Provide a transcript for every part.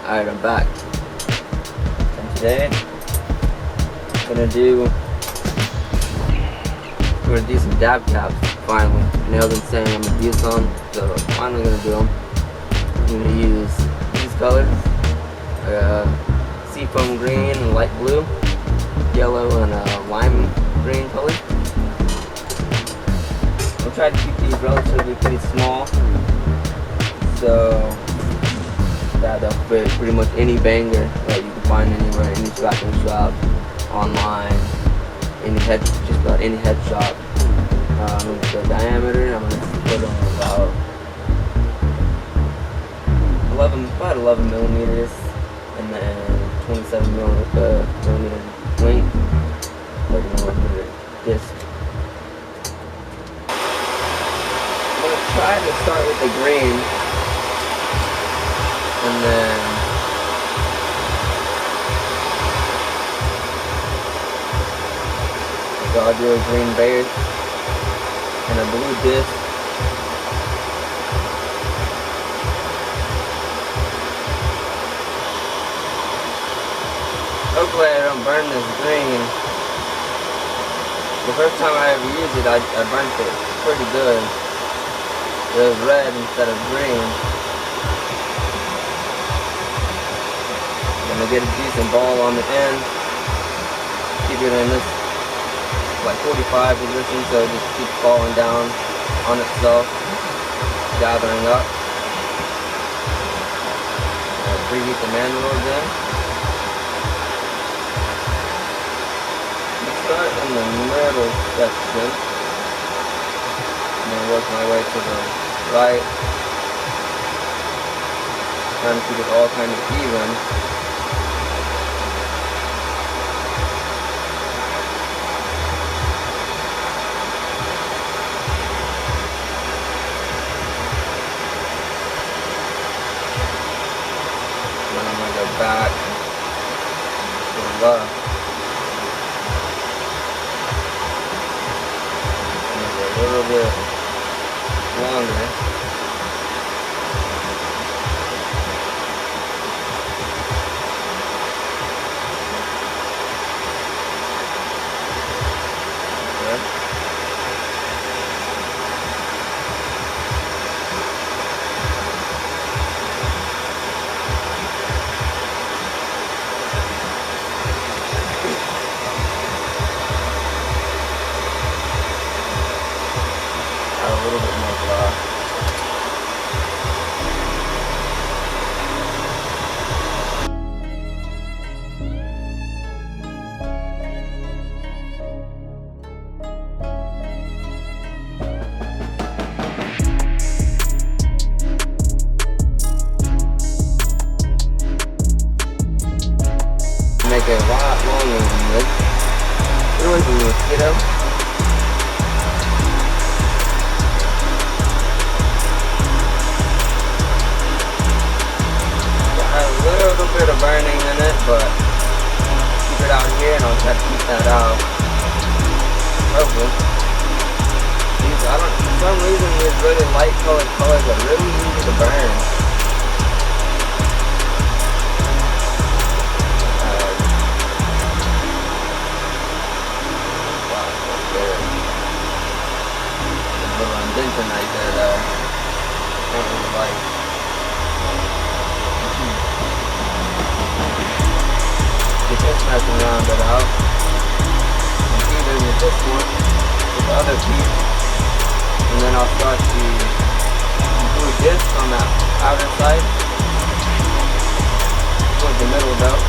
Alright, I'm back. And today, we're gonna do some Dabb Capps. Finally, I know I've been saying I'm gonna do some, so I'm finally gonna do them. I'm gonna use these colors: seafoam green and light blue, yellow and lime green color. I'll try to keep these relatively pretty small, so that they'll fit pretty much any banger that you can find anywhere, any scrapping shop, online, just about any head shop. The diameter, I'm going to put on about 11 millimeters, and then 27 millimeter length, 30 millimeter disc. I'm going to try to start with the green, and then so I'll do a green base and a blue disc. Hopefully I don't burn this green. The first time I ever used it, I burnt it pretty good. It was red instead of green. I'm gonna get a decent ball on the end. Keep it in this like 45 position, so it just keeps falling down on itself, gathering up. Preheat the mandrel again. Start in the middle section, and then work my way to the right, trying to keep it all kind of even. Back to the left. Make it a little bit longer. Okay. A little bit more black. Make it a lot longer than this. Get away from the mosquito. A little bit of burning in it, but keep it out here and I'll try to keep that out. Hopefully. For some reason these really light colored colors are really easy to burn. Wow, that's good. A little indentation right there though. Not really light. Just messing around it out. And either with this one, with the other piece, and then I'll start to do a disc on that outer side, towards the middle though.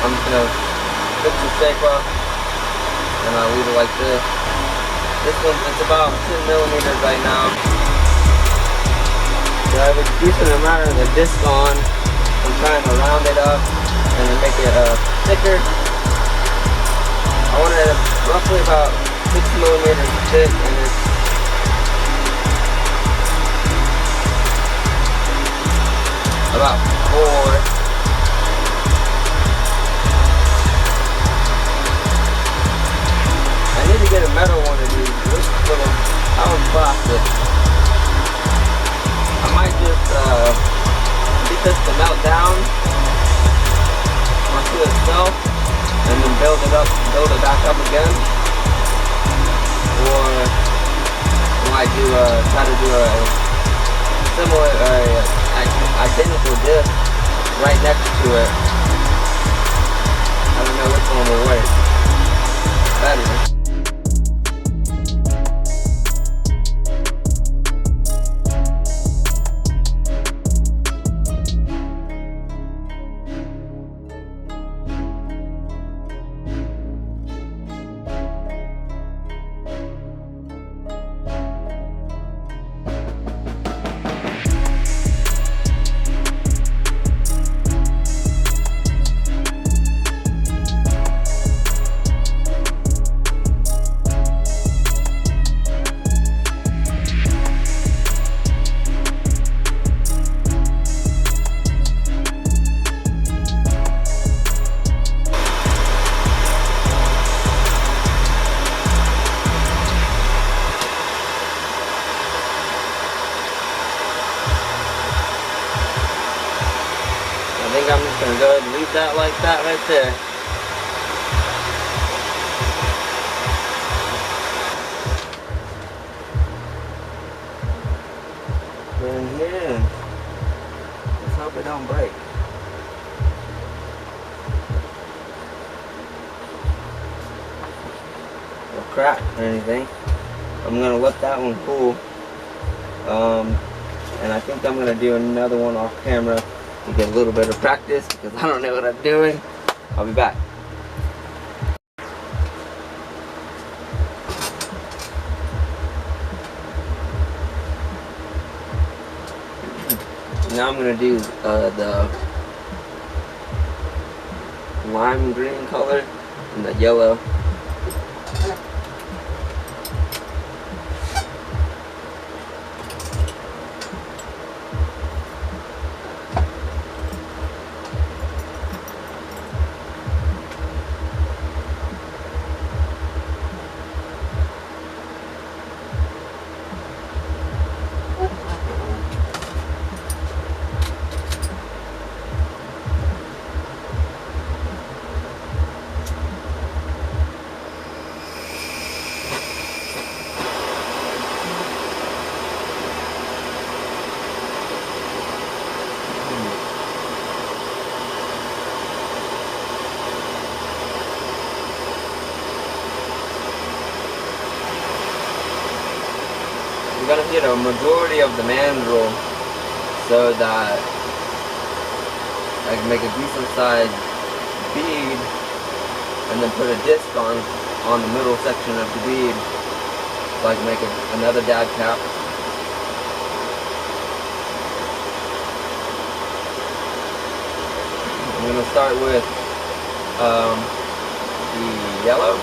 I'm just gonna fix the shape up and I'll leave it like this. This one, it's about 10 millimeters right now. So I have a decent amount of the disc on. I'm trying to round it up and then make it thicker. I want it roughly about 6 millimeters thick, and it's about 4. I need to get a metal one of these. This little, that one's plastic. I might just get this to melt down onto itself and then build it back up again. Or I might try to do a similar, identical disc right next to it. I don't know which one will work better. I think I'm just going to go ahead and leave that like that right there. And yeah, let's hope it don't break. Or crack or anything. I'm going to let that one cool. And I think I'm going to do another one off camera to get a little bit of practice because I don't know what I'm doing. I'll be back. Now I'm going to do the lime green color and the yellow. I'm gonna hit a majority of the mandrel so that I can make a decent sized bead and then put a disc on the middle section of the bead so I can make another Dabb cap. I'm gonna start with the yellow.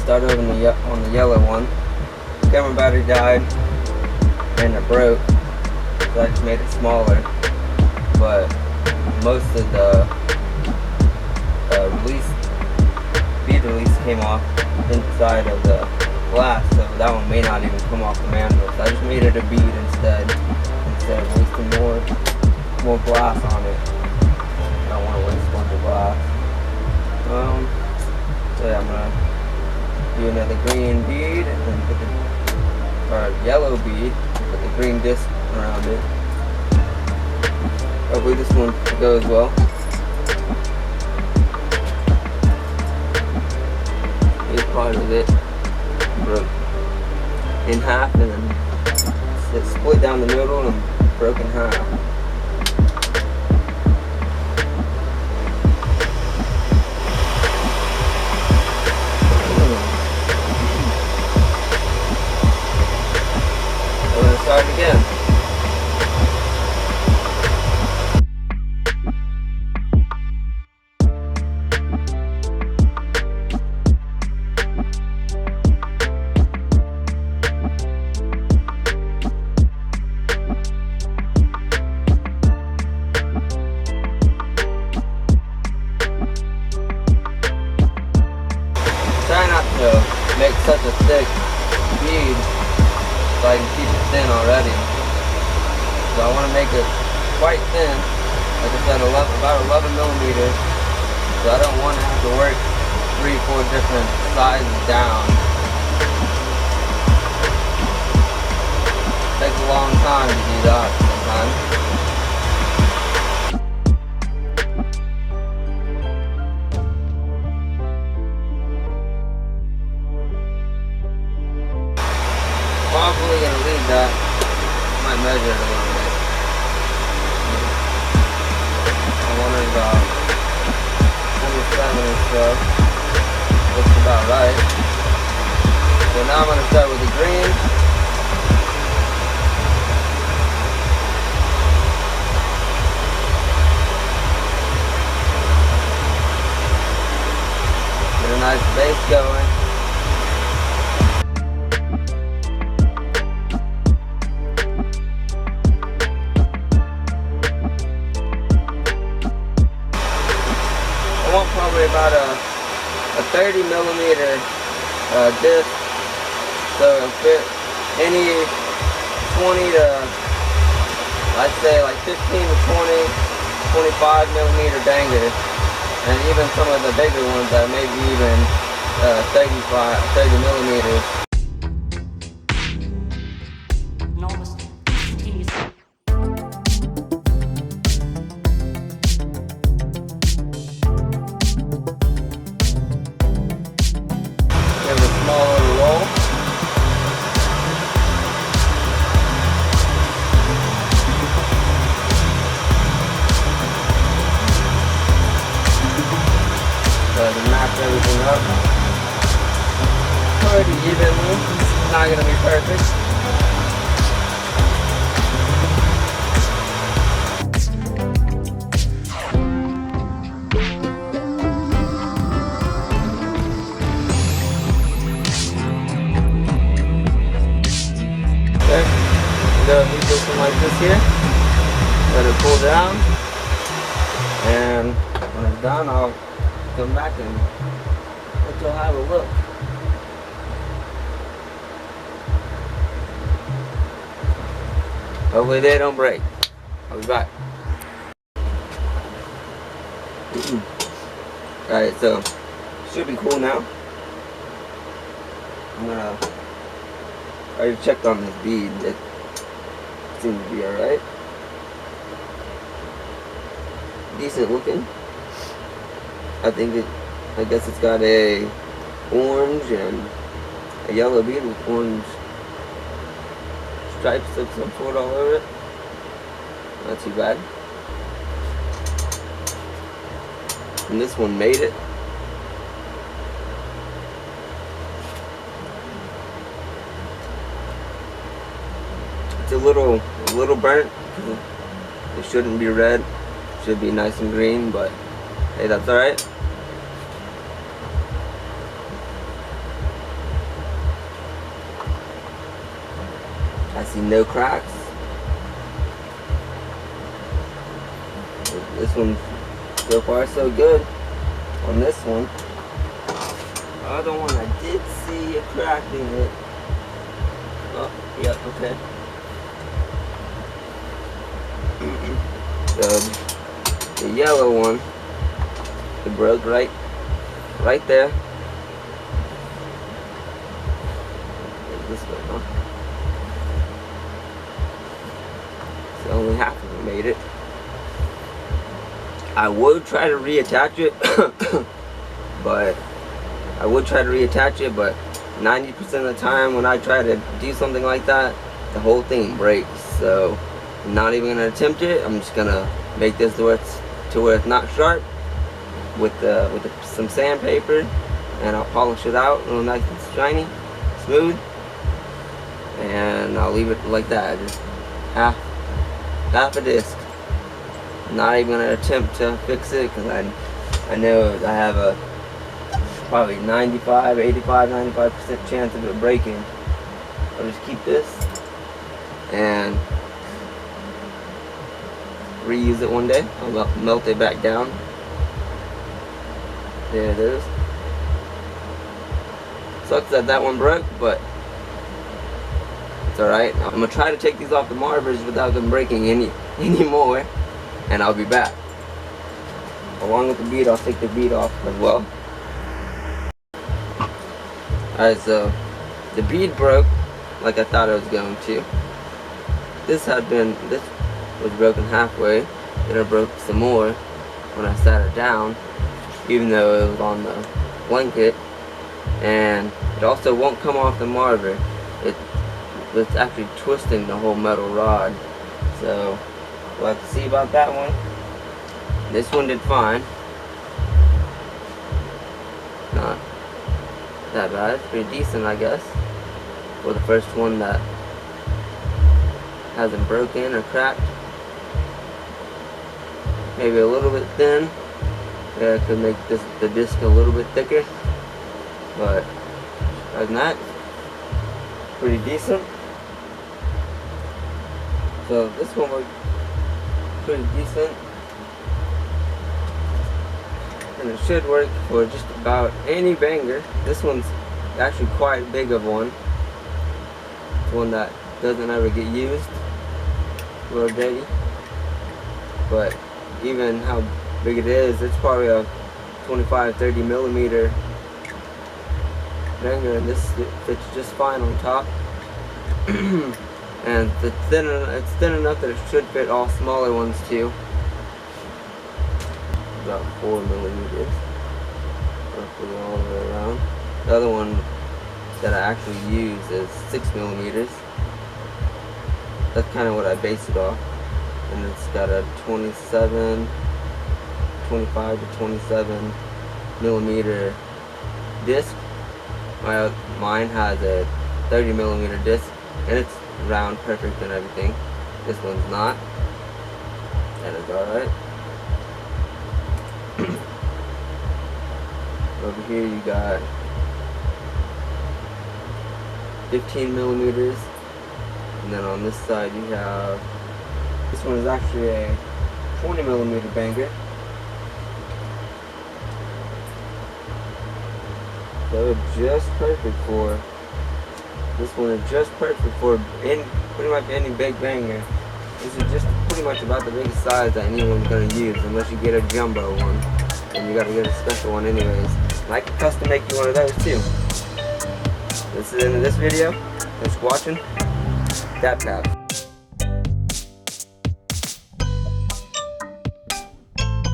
Start over on the yellow one. Camera battery died and it broke, so I just made it smaller. But most of the bead release came off inside of the glass, so that one may not even come off the mandrel. So I just made it a bead instead of wasting more. more glass on it. I don't want to waste a bunch of glass. So yeah, I'm gonna do another green bead and then put the, or yellow bead, put the green disc around it. Hopefully this one goes well. Here's part of it. Broke in half and then it's split down the middle and broke in half. We're gonna start again. Try not to make such a thick bead so I can keep it thin already. So I want to make it quite thin, like I said, about 11 millimeters. So I don't want to have to work 3-4 different sizes down. It takes a long time to do that sometimes. Probably gonna leave that. Might measure it a little bit. I wanted about 27 or so. Looks about right. So now I'm gonna start with the green. Get a nice base going. I want probably about a 30 millimeter disc, so it'll fit any 20 to, I'd say like 15 to 20, 25 millimeter banger, and even some of the bigger ones that maybe even 30 millimeters. Give it a small little roll. So to match everything up pretty evenly. It's not going to be perfect. Leave this one like this here. Let it cool down, and when it's done, I'll come back and let y'all have a look. Hopefully they don't break. I'll be back. Alright, so should be cool now. I already checked on this bead. It seems to be alright. Decent looking. I guess it's got a orange and a yellow bead with orange stripes of some sort all over it. Not too bad. And this one made it. It's a little burnt. It shouldn't be red. It should be nice and green, but hey, that's alright. I see no cracks. This one, so far so good on this one. The other one I did see a crack in it. Oh, yep, okay. The yellow one, it broke right there. This way, huh? So only half of it made it. I would try to reattach it, but 90% of the time when I try to do something like that, the whole thing breaks. So I'm not even gonna attempt it. I'm just gonna make this to where it's not sharp with some sandpaper, and I'll polish it out real nice and shiny, smooth, and I'll leave it like that, just half a disc. I'm not even gonna attempt to fix it because I know I have a probably 95% chance of it breaking. I'll just keep this and reuse it one day. I'll melt it back down. There it is. Sucks that one broke, but it's alright. I'm gonna try to take these off the marvers without them breaking any more, and I'll be back. Along with the bead, I'll take the bead off as well. Alright, so the bead broke like I thought it was going to. This was broken halfway, then it broke some more when I sat it down, even though it was on the blanket, and it also won't come off the marver. It's actually twisting the whole metal rod, so we'll have to see about that one. This one did fine. Not that bad. It's pretty decent, I guess, for the first one that hasn't broken or cracked. Maybe a little bit thin. Yeah, it could make the disc a little bit thicker, but other than that, pretty decent. So this one was pretty decent, and it should work for just about any banger. This one's actually quite big of one. It's one that doesn't ever get used. A little dirty, but even how big it is, it's probably a 25-30 millimeter banger, and this fits just fine on top. And it's thin enough that it should fit all smaller ones too. About 4 millimeters, roughly all the way around. The other one that I actually use is 6 millimeters. That's kind of what I base it off, and it's got a 25 to 27 millimeter disc. Mine has a 30 millimeter disc, and it's round, perfect, and everything. This one's not. That is alright. Over here you got 15 millimeters. And then on this side you have, this one is actually a 20 millimeter banger. So it's just perfect for, this one is just perfect for pretty much any big banger. This is just pretty much about the biggest size that anyone's going to use, unless you get a jumbo one. And you got to get a special one anyways. And I can custom make you one of those too. This is the end of this video. Thanks for watching. Dabb Capps.